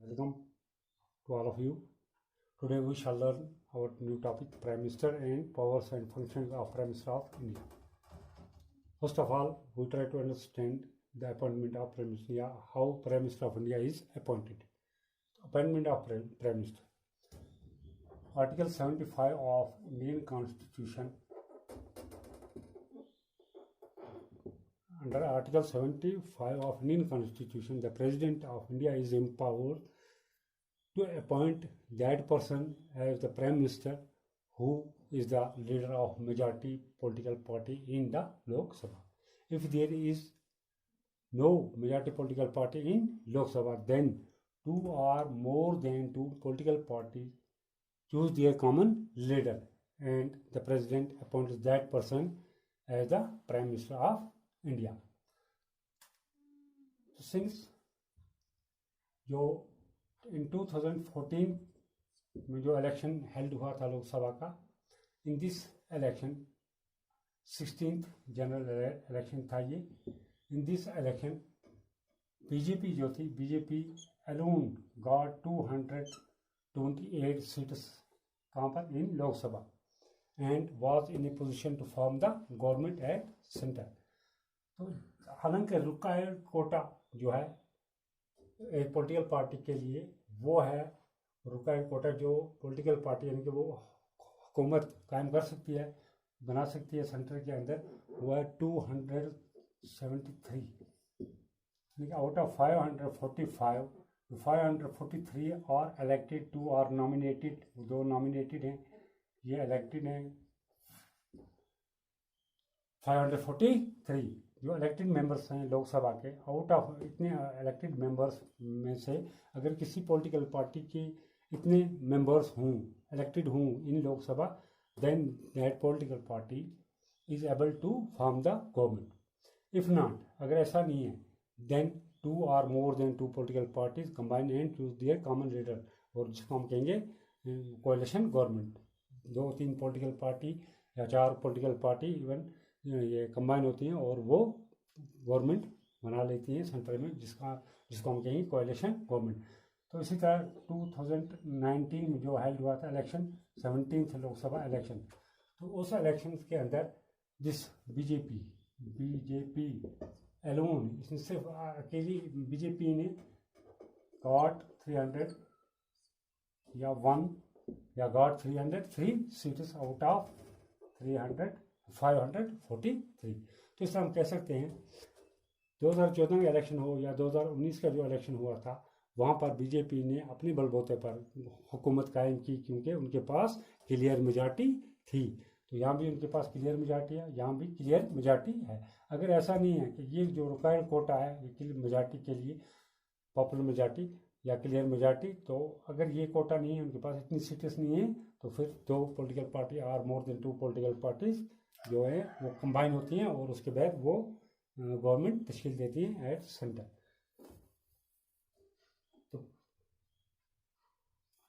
Welcome to all of you. Today we shall learn our new topic, Prime Minister and powers and functions of Prime Minister of India. First of all, we try to understand the appointment of Prime Minister, how Prime Minister of India is appointed. Appointment of Prime Minister. Article 75 of Indian Constitution. Under Article 75 of Indian Constitution, the President of India is empowered to appoint that person as the Prime Minister who is the leader of majority political party in the Lok Sabha. If there is no majority political party in Lok Sabha, then two or more than two political parties choose their common leader and the President appoints that person as the Prime Minister of India. Since जो इन 2014 में जो election held हुआ था लोकसभा का, in this election 16th general election था ये. In this election BJP जो थी, बीजेपी अलोन गॉट 228 सीट्स कहाँ पर, in Lok Sabha, and was in a position to form the government at centre. तो हालांकि रिक्वायर्ड कोटा जो है एक पॉलिटिकल पार्टी के लिए, वो है रिक्वायर्ड कोटा जो पॉलिटिकल पार्टी यानी कि वो हुकूमत कायम कर सकती है, बना सकती है सेंटर के अंदर, वो है 273. यानी कि आउट ऑफ 543 और इलेक्टेड, 2 और नॉमिनेटेड, 2 नॉमिनेटेड हैं, ये इलेक्टेड हैं 543 जो इलेक्टेड मेंबर्स हैं लोकसभा के. आउट ऑफ इतने इलेक्टेड मेंबर्स में से अगर किसी पॉलिटिकल पार्टी के इतने मेंबर्स हों, इलेक्टेड हों in Lok Sabha, then that political party is able to form the government. If not, अगर ऐसा नहीं है, देन 2 और more than 2 political parties combine and choose their common leader, और जिसको हम कहेंगे कोalition गवर्नमेंट. 2-3 पॉलिटिकल पार्टी या 4 पॉलिटिकल पार्टी इवन ये कंबाइन होती हैं और वो गवर्नमेंट बना लेती हैं सेंटर में, जिसको हम कहेंगे कोalition गवर्नमेंट. तो इसी तरह 2019 में जो हेल्ड हुआ था इलेक्शन, 17th लोकसभा इलेक्शन, तो उस इलेक्शन के अंदर जिस बीजेपी एलोन, इसमें सिर्फ अकेली बीजेपी ने गॉट 300 या 1 या गॉट 303 सीट्स आउट ऑफ 543. तो इस तरह हम कह सकते हैं 2014 का इलेक्शन हो या 2019 का जो इलेक्शन हुआ था, वहाँ पर बीजेपी ने अपने बलबूते पर हुकूमत कायम की, क्योंकि उनके पास क्लियर मेजॉरिटी थी. तो यहाँ भी उनके पास क्लियर मेजॉरिटी है, यहाँ भी क्लियर मेजॉरिटी है. अगर ऐसा नहीं है कि ये जो रिक्वायर्ड कोटा है ये क्लियर मेजॉरिटी के लिए, पॉपुलर मेजॉरिटी या क्लियर मेजॉरिटी, तो अगर ये कोटा नहीं है, उनके पास इतनी सीट्स नहीं है, तो फिर 2 पॉलिटिकल पार्टी और मोर देन 2 पॉलिटिकल पार्टीज जो है वो कंबाइन होती हैं और उसके बाद वो गवर्नमेंट तश्कील देती हैं एट सेंटर.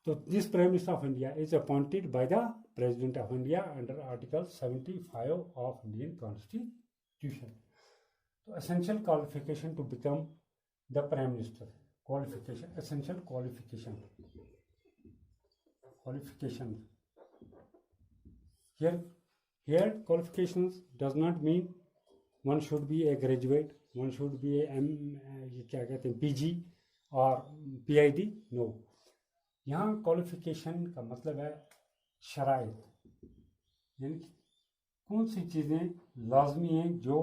तो this prime minister of India is appointed by the president of India under article 75 of Indian constitution. तो essential qualification to become the prime minister, qualification, essential qualification here qualifications does not mean one should be a graduate, one should be a क्या कहते हैं PG और PID. No, यहाँ qualification का मतलब है शराइत, यानी कौन सी चीज़ें लाजमी हैं जो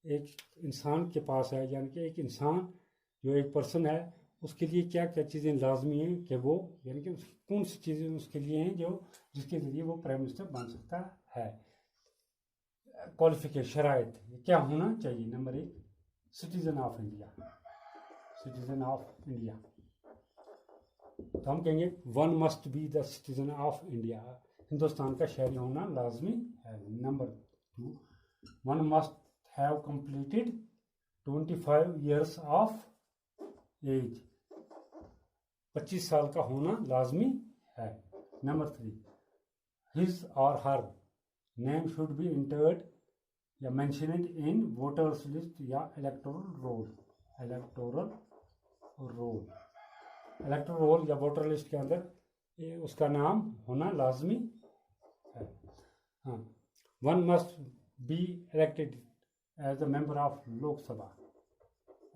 एक इंसान के पास है, यानी कि एक इंसान जो एक पर्सन है उसके लिए क्या क्या चीज़ें लाजमी हैं कि वो, यानी कि कौन सी चीज़ें उसके लिए हैं जो जिसके ज़रिए वो प्राइम मिनिस्टर बन सकता है. क्वालिफिकेशन, शराइत क्या होना चाहिए? Number 1, citizen of India. Citizen of India, तो हम कहेंगे 1 must be the citizen of India, Hindustan का शहरी होना लाजमी है. Number 2, 1 must have completed 25 years of age, 25 साल का होना लाजमी है. Number 3, his or her name should be entered या मेंशनड इन वोटर्स लिस्ट या इलेक्टोरल रोल. इलेक्टोरल रोल या वोटर लिस्ट के अंदर उसका नाम होना लाजमी है। हाँ, one must be elected as the member of Lok Sabha,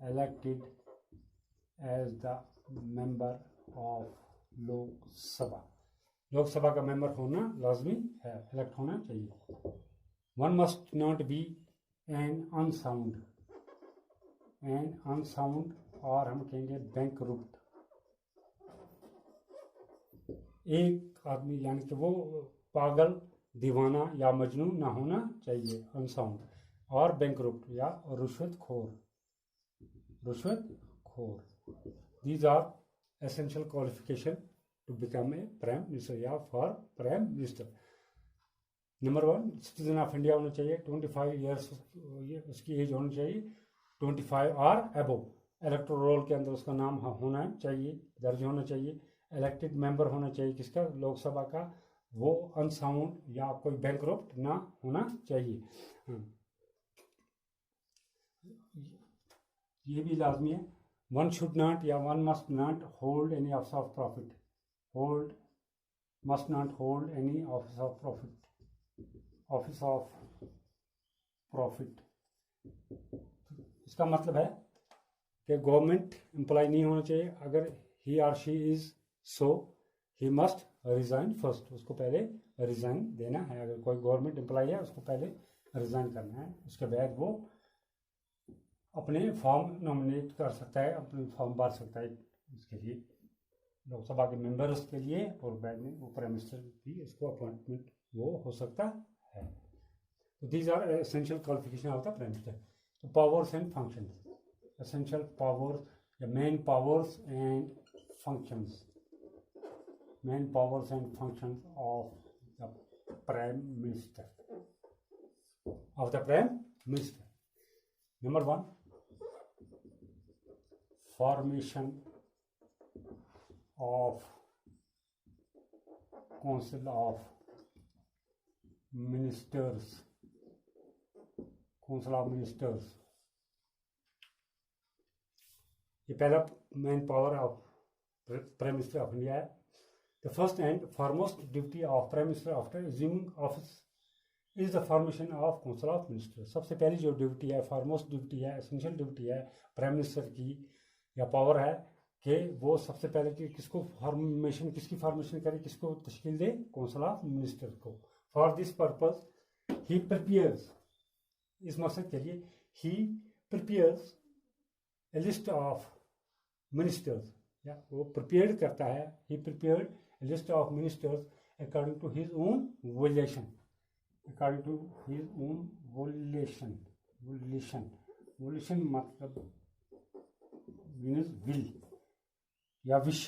elected as the member of Lok Sabha, Lok Sabha का मेंबर होना लाजमी है, इलेक्ट होना चाहिए। One must not be an unsound, और हम कहेंगे बैंकरुप्ट, एक आदमी यानी कि वो पागल, दीवाना या मजनू ना होना चाहिए, अनसाउंड, और बैंकरुप्ट या रुश्वतखोर। These are essential qualification to become a prime minister या for prime minister। Number 1, citizen of India होना चाहिए, 25 ईयर्स उसकी एज होनी चाहिए, 25 और अबव। इलेक्टोरल रोल के अंदर उसका नाम होना चाहिए, दर्ज होना चाहिए। इलेक्टेड मेंबर होना चाहिए किसका, लोकसभा का, वो अनसाउंड या कोई बैंकरप्ट ना होना चाहिए। ये भी लाजमी है। वन शुड नॉट या one must not hold any office of profit, must not hold any office of profit. इसका मतलब है कि गवर्नमेंट एम्प्लॉय नहीं होना चाहिए। अगर ही और she is so, he must resign first, उसको पहले रिजाइन देना है। अगर कोई गवर्नमेंट एम्प्लॉय है उसको पहले रिजाइन करना है, उसके बाद वो अपने फॉर्म नॉमिनेट कर सकता है, अपने फॉर्म भर सकता है इसके लिए, लोकसभा के मेंबर्स के लिए, और बाद में वो प्राइम मिनिस्टर भी उसको अपॉइंटमेंट वो हो सकता है। तो these are essential qualification of the prime minister. तो powers and functions, essential powers या main powers and functions, of the prime minister, number 1, formation of council of ministers, ये पहला main power of prime minister of India है। The first and foremost duty of prime minister after assuming office is the formation of council of minister. सबसे पहली जो duty है, foremost duty है, essential duty है prime minister की, या power है कि वो सबसे पहले कि किसकी फॉर्मेशन करे, किसको तश्कील दे, काउंसिल ऑफ मिनिस्टर को। For this purpose he prepares, इस मकसद के लिए he prepares a list of ministers, या वो प्रिपेयर करता है, he prepared a list of ministers according to his own volition, volition मतलब मीन्स विल या विश।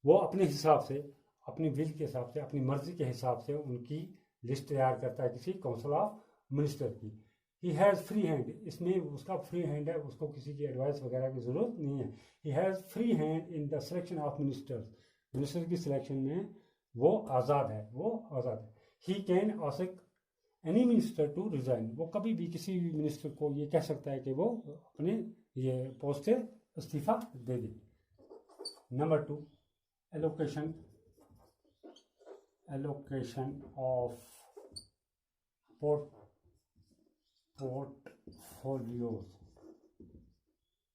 वो अपने हिसाब से, अपनी विल के हिसाब से, अपनी मर्जी के हिसाब से उनकी लिस्ट तैयार करता है किसी काउंसिल ऑफ मिनिस्टर की। ही हैज़ फ्री हैंड, इसमें उसका फ्री हैंड है, उसको किसी की एडवाइस वगैरह की ज़रूरत नहीं है। He has free hand in the selection of minister की सिलेक्शन में वो आज़ाद है। He can ask any minister to resign, वो कभी भी किसी भी मिनिस्टर को ये कह सकता है कि वो अपने ये पोस्ट से इस्तीफा दे दे। Number 2, allocation of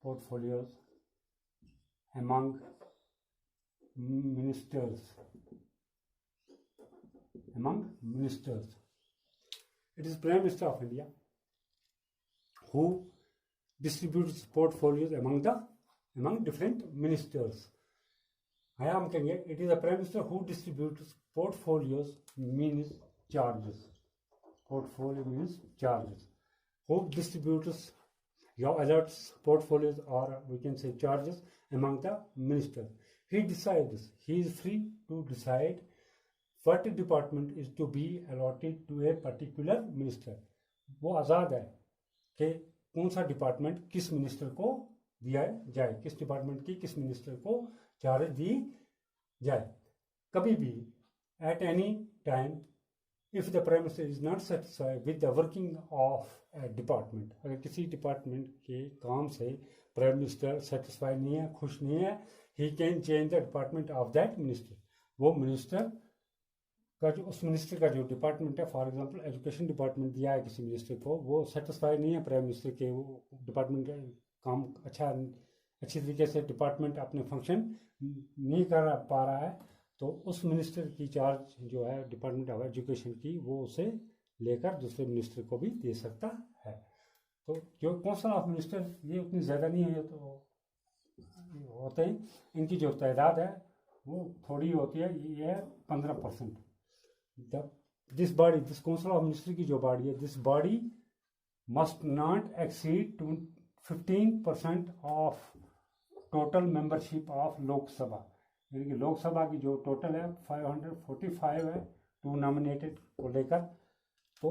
portfolios among ministers, it is Prime Minister of India who distributes portfolios among different ministers. हम कहेंगे it is the Prime Minister who distributes portfolios means charges. Portfolio means charges. Who distributes your alerts, portfolios, or we can say charges among the ministers. He decides, he is free to decide what department is to be allotted to a particular minister. वो आज़ाद है कि कौन सा department किस minister को दिया जाए, किस डिपार्टमेंट की किस मिनिस्टर को चार्ज दी जाए। कभी भी at any time if the Prime Minister is not satisfied with the working of a department, अगर किसी डिपार्टमेंट के काम से प्राइम मिनिस्टर सेटिस्फाई नहीं है, खुश नहीं है, he can change the department of that minister. वो मिनिस्टर का जो उस मिनिस्टर का जो डिपार्टमेंट है, फॉर एग्जांपल एजुकेशन डिपार्टमेंट दिया है किसी मिनिस्टर को, वो सेटिस्फाई नहीं है प्राइम मिनिस्टर के वो डिपार्टमेंट का काम अच्छी तरीके से डिपार्टमेंट अपने फंक्शन नहीं कर पा रहा है, तो उस मिनिस्टर की चार्ज जो है डिपार्टमेंट ऑफ एजुकेशन की, वो उसे लेकर दूसरे मिनिस्टर को भी दे सकता है। तो जो काउंसिल ऑफ मिनिस्टर ये उतनी ज़्यादा नहीं है, तो होते हैं, इनकी जो तादाद है वो थोड़ी होती है, ये है 15%। This body, this council of minister की जो बॉडी है, this body must not exceed 15% of total membership of Lok Sabha. यानी कि लोकसभा की जो टोटल है 545 है, 2 नॉमिनेटेड को लेकर। तो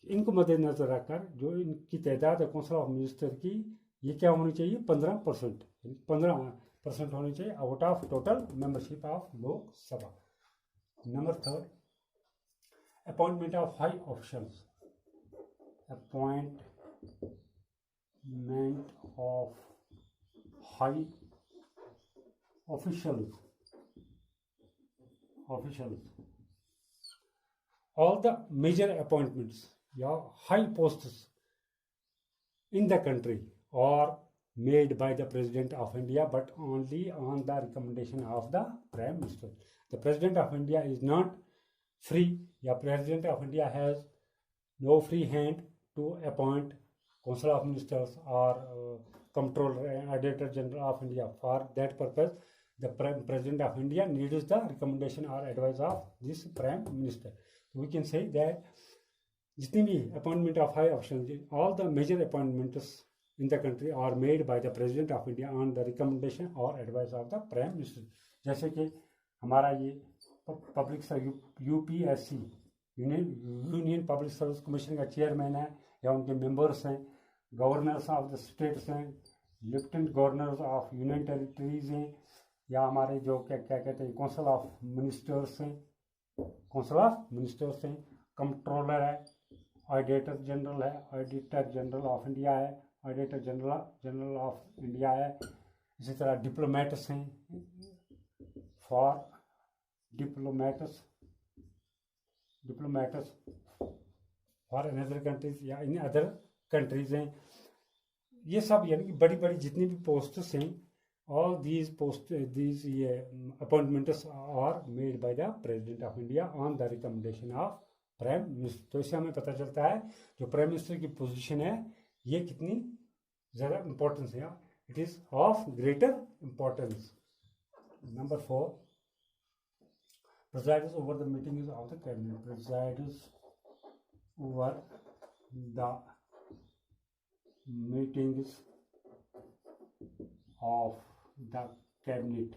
इनको मद्देनजर रखकर जो इनकी तादाद है काउंसिल ऑफ मिनिस्टर की, ये क्या होनी चाहिए, 15%, 15% होनी चाहिए out of total membership of Lok Sabha. Number 3, appointment of high officials. Appointment of high officials, all the major appointments या high posts in the country are made by the President of India, but only on the recommendation of the Prime Minister. The President of India is not free, या President of India has no free hand to appoint Council of Ministers or Comptroller and Auditor General of India. For that purpose, the President of India needs the recommendation or advice of this Prime Minister. So we can say that जितनी भी appointment of high officials, all the major appointments in the country are made by the President of India on the recommendation or advice of the Prime Minister. जैसे कि हमारा ये public UPSC union public service commission का chairman है या उनके members हैं, governors of the states हैं, lieutenant governors of union territories हैं, या हमारे जो क्या कहते हैं काउंसिल ऑफ मिनिस्टर्स हैं, कंट्रोलर है, ऑडिटर जनरल है, ऑडिटर जनरल ऑफ इंडिया है, ऑडिटर जनरल ऑफ इंडिया है। इसी तरह डिप्लोमेट्स हैं, for diplomats for another countries या इन अदर कंट्रीज हैं। ये सब यानी कि बड़ी बड़ी जितनी भी पोस्ट्स हैं, all these appointments are made by the President of India on the recommendation of Prime Minister. तो इससे हमें पता चलता है जो प्राइम मिनिस्टर की पोजीशन है ये कितनी ज़्यादा इम्पोर्टेंस है, it is of greater importance. Number 4, presides over the meetings of the cabinet. Presides over the meetings of the cabinet.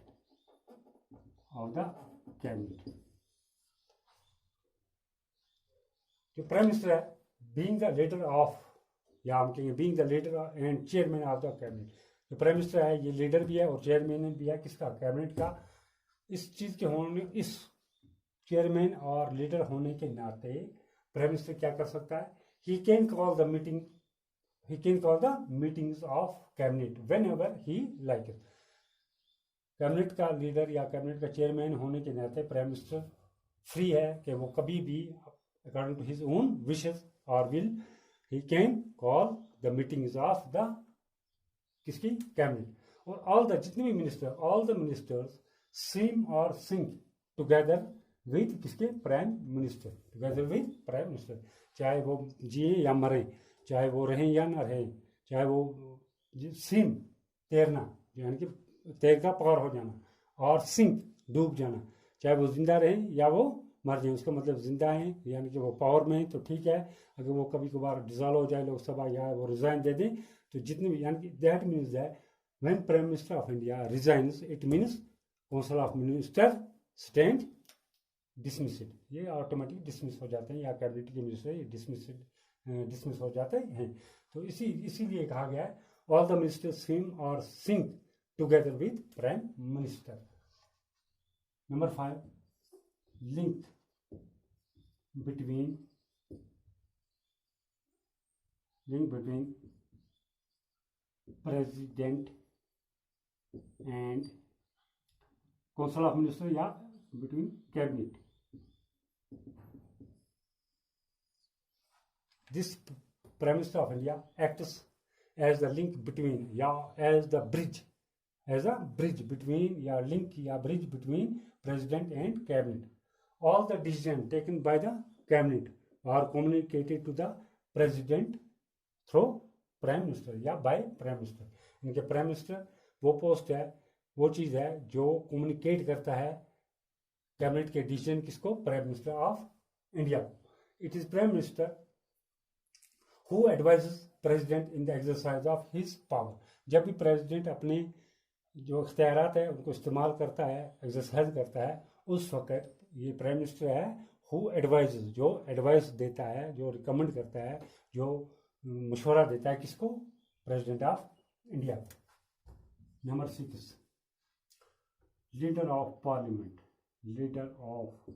जो प्राइम मिनिस्टर है, बीइंग द लीडर ऑफ, या हम कहेंगे being the leader and chairman of the cabinet. जो prime minister है ये leader भी है और चेयरमैन भी है किसका, कैबिनेट का। इस चीज़ के होने, इस चेयरमैन और लीडर होने के नाते प्राइम मिनिस्टर क्या कर सकता है, he can call the meetings of cabinet when ever he like it. Cabinet का लीडर या कैबिनेट का चेयरमैन होने के नाते प्राइम मिनिस्टर फ्री है कि वो कभी भी according to his own wishes और will he can call the meetings of the किसकी, कैबिनेट। और ऑल द जितने भी मिनिस्टर, ऑल द मिनिस्टर्स सिम और सिंग टुगेदर विद किसके, prime minister, together with prime minister. चाहे वो जिए या मरें, चाहे वो रहें या ना रहें, चाहे वो सिम तैरना यानी कि तैर का पार हो जाना, और सिंक डूब जाना, चाहे वो जिंदा रहें या वो मर जाए। उसका मतलब जिंदा हैं यानी कि वो पावर में हैं तो ठीक है, अगर वो कभी कभार डिजॉल्व हो जाए लोकसभा या वो रिजाइन दे दें तो जितने भी, यानी कि that means that when prime minister of India resigns it means council of minister stand dismissed. ये ऑटोमेटिक डिसमिस हो जाते हैं, या कैबिनेट के मिनिस्टर डिसमिस हो जाते हैं। तो इसीलिए कहा गया है all the ministers swim or sink together with prime minister. Number 5, link between president and council of ministers, yeah, between cabinet. This Prime Minister of India acts as the link between, yeah, as a bridge between, yeah, link, yeah, bridge between president and cabinet. All the decisions taken by the cabinet are communicated to the president through prime minister या by prime minister. इनके prime minister वो post है, वो चीज़ है जो communicate करता है cabinet के डिसीजन किसको, prime minister of India. It is prime minister who advises president in the exercise of his power. जब भी प्रेसिडेंट अपने जो इख्तियारात है उनको इस्तेमाल करता है, एक्सरसाइज करता है, उस वक्त ये प्राइम मिनिस्टर है हु एडवाइजेस, जो एडवाइस देता है, जो रिकमेंड करता है, जो मशवरा देता है किसको, president of India. Number 6, leader of parliament. Leader of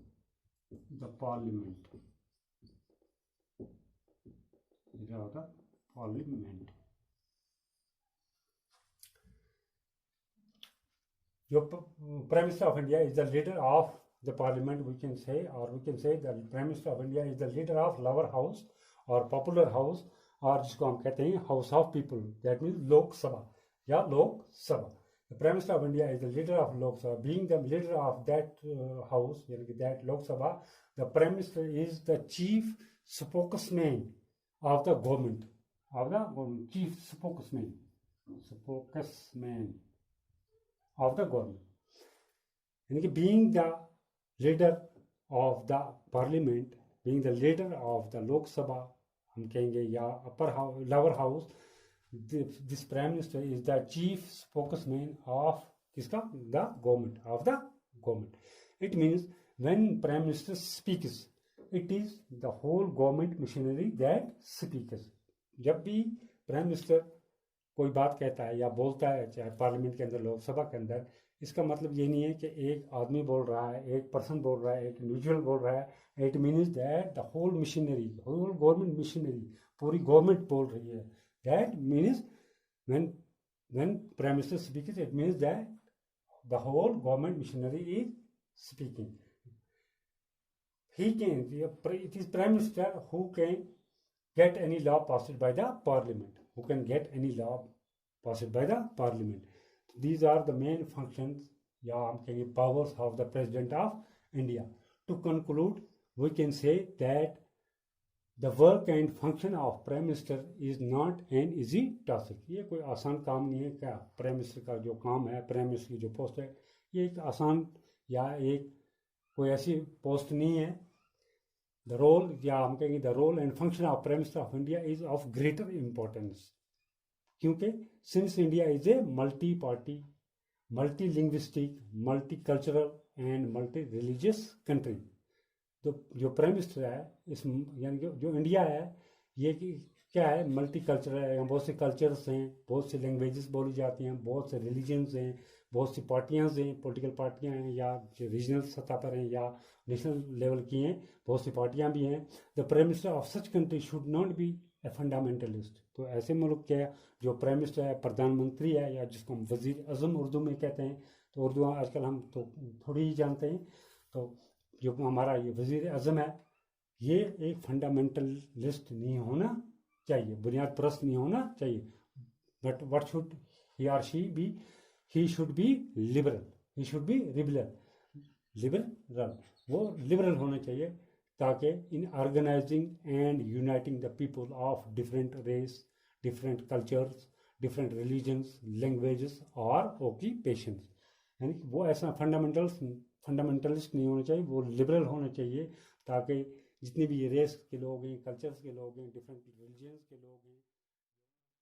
the parliament, leader of the parliament. जो prime minister of India is the leader of the parliament, we can say, और we can say the prime minister of India is the leader of lower house और popular house, और जिसको हम कहते हैं house of people, that means Lok Sabha या Lok Sabha. The prime minister of India is the leader of Lok Sabha, being the leader of that house, यानी कि that Lok Sabha, the prime minister is the chief spokesman of the government, chief spokesman of the government, यानी कि being the leader of the parliament, being the leader of the Lok Sabha हम कहेंगे, या upper house, lower house, this prime minister is the chief spokesman of किसका, the government, of the government. It means when prime minister speaks, it is the whole government machinery that speaks. जब भी prime minister कोई बात कहता है या बोलता है, चाहे पार्लियामेंट के अंदर, लोकसभा के अंदर, इसका मतलब ये नहीं है कि एक आदमी बोल रहा है, एक पर्सन बोल रहा है, एक इंडिविजुअल बोल रहा है। It means that the whole machinery, whole government machinery, पूरी गवर्नमेंट बोल रही है। That means when prime minister speaking, it means that the whole government machinery is speaking. He can, it is Prime Minister who can get any law passed by the Parliament, who can get any law passed by the Parliament. These are the main functions, या हम कहेंगे powers of the President of India. To conclude, we can say that the work and function of Prime Minister is not an easy task. ये कोई आसान काम नहीं है। क्या प्राइम मिनिस्टर का जो काम है, प्राइम मिनिस्टर की जो पोस्ट है, ये एक आसान या एक कोई ऐसी पोस्ट नहीं है। द रोल, या हम कहेंगे the role and function of prime minister of India is of greater importance, क्योंकि since India is a multi party, multi linguistic, multi cultural and multi religious country, तो जो प्राइम मिनिस्टर है इस, यानी जो इंडिया है, ये क्या है, मल्टी कल्चरल है। बहुत से कल्चर्स हैं, बहुत से लैंग्वेजेस बोली जाती हैं, बहुत से रिलीजन्स हैं, बहुत सी पार्टियाँ हैं, पॉलिटिकल पार्टियाँ हैं, या जो रीजनल सतह पर हैं या नेशनल लेवल की हैं, बहुत सी पार्टियाँ भी हैं। The prime minister of such country should not be A fundamentalist. तो ऐसे मुल्क के जो प्राइम मिनिस्टर है, प्रधानमंत्री है, या जिसको हम वजीर अजम उर्दू में कहते हैं, तो उर्दू आजकल हम तो थोड़ी ही जानते हैं, तो जो हमारा ये वजीर अजम है, ये एक फंडामेंटलिस्ट नहीं होना चाहिए, बुनियाद परस्त नहीं होना चाहिए। बट व्हाट शुड ही और she be, he should be liberal, he should be liberal, वो liberal होना चाहिए, ताकि in organizing and uniting the people of different race, different cultures, different religions, languages or occupations, यानी कि वो ऐसा fundamentalist नहीं होना चाहिए, वो लिबरल होना चाहिए, ताकि जितने भी रेस के लोग हैं, कल्चर्स के लोग हैं, डिफरेंट रिलीजन्स के लोग हैं,